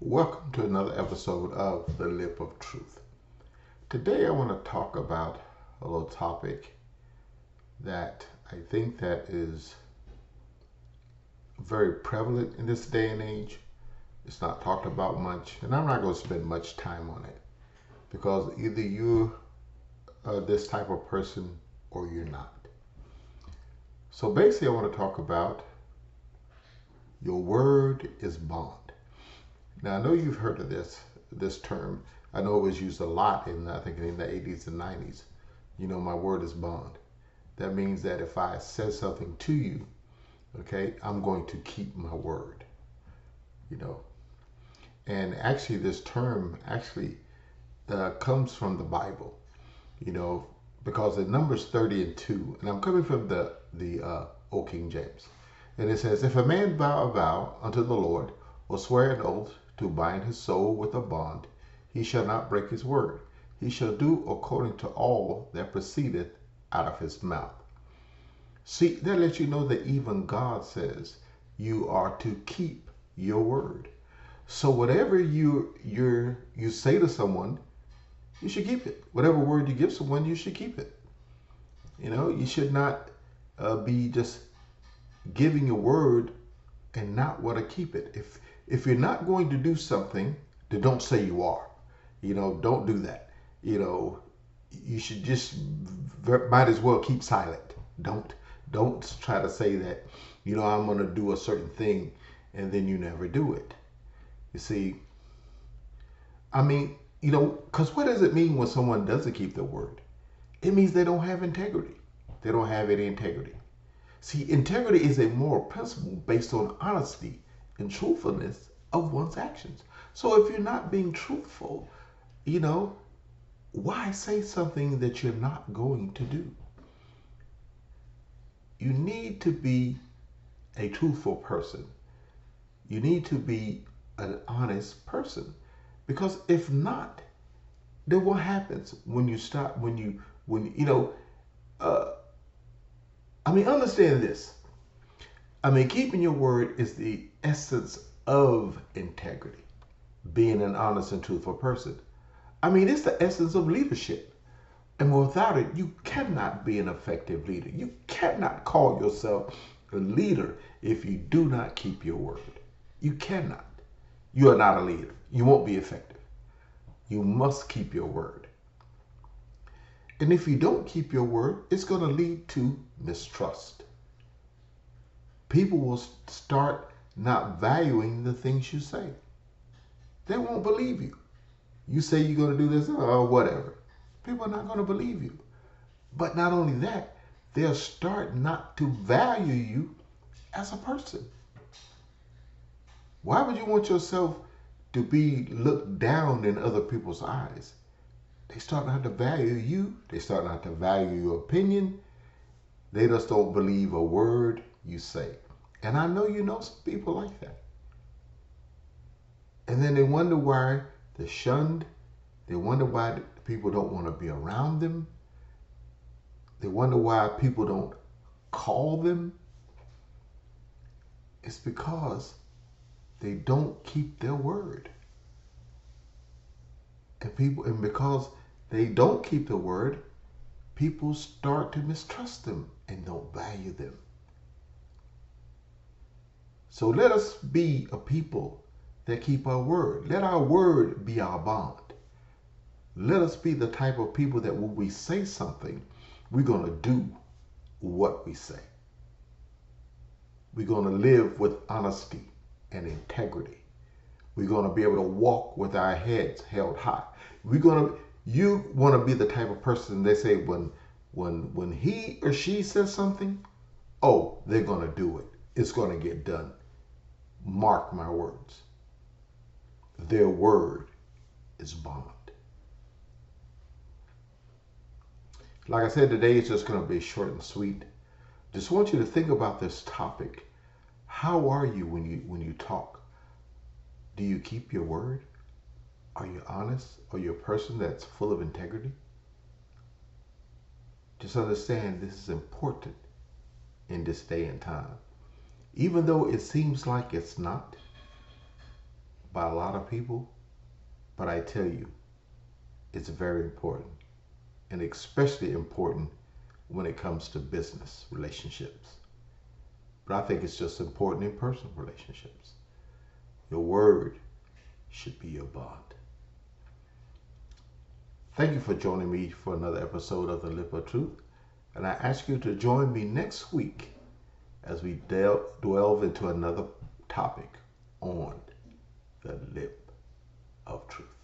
Welcome to another episode of The Lip of Truth. Today I want to talk about a little topic that I think that is very prevalent in this day and age. It's not talked about much, and I'm not going to spend much time on it because either you're this type of person or you're not. So basically I want to talk about your word is bond. Now I know you've heard of this term. I know it was used a lot in in the 80s and 90s. My word is bond. That means that if I said something to you, okay, I'm going to keep my word. You know, and actually this term comes from the Bible. You know, because in Numbers 30:2, and I'm coming from the Old King James, and it says, "If a man vow a vow unto the Lord, or swear an oath to bind his soul with a bond, he shall not break his word. He shall do according to all that proceedeth out of his mouth." See, that lets you know that even God says you are to keep your word. So whatever you say to someone, you should keep it. Whatever word you give someone, you should keep it. You should not be just giving a word and not want to keep it. If you're not going to do something, then don't say you are. Don't do that. You should just might as well keep silent. Don't try to say that, I'm going to do a certain thing and then you never do it. You see, because what does it mean when someone doesn't keep their word? It means they don't have integrity. They don't have any integrity. See, integrity is a moral principle based on honesty and truthfulness of one's actions. So if you're not being truthful, why say something that you're not going to do? You need to be a truthful person. You need to be an honest person. Because if not, then what happens when you stop, understand this. Keeping your word is the essence of integrity, being an honest and truthful person. It's the essence of leadership. And without it, you cannot be an effective leader. You cannot call yourself a leader if you do not keep your word. You cannot. You are not a leader. You won't be effective. You must keep your word. And if you don't keep your word, it's going to lead to mistrust. People will start not valuing the things you say. They won't believe you. You say you're going to do this, or whatever. People are not going to believe you. But not only that, they'll start not to value you as a person. Why would you want yourself to be looked down in other people's eyes? They start not to value you. They start not to value your opinion. They just don't believe a word you say. And I know you know some people like that. And then they wonder why they're shunned. They wonder why people don't want to be around them. They wonder why people don't call them. It's because they don't keep their word. And because they don't keep the word, people start to mistrust them and don't value them. So let us be a people that keep our word. Let our word be our bond. Let us be the type of people that when we say something, we're going to do what we say. We're going to live with honesty and integrity. We're going to be able to walk with our heads held high. You want to be the type of person they say when he or she says something, oh, they're going to do it. It's going to get done. Mark my words. Their word is bond. Like I said, today it's just going to be short and sweet. Just want you to think about this topic. How are you when you talk? Do you keep your word? Are you honest? Are you a person that's full of integrity? Just understand this is important in this day and time. Even though it seems like it's not, by a lot of people, but I tell you, it's very important, and especially important when it comes to business relationships. But I think it's just important in personal relationships. Your word should be your bond. Thank you for joining me for another episode of The Lip of Truth. And I ask you to join me next week as we delve into another topic on the lip of truth.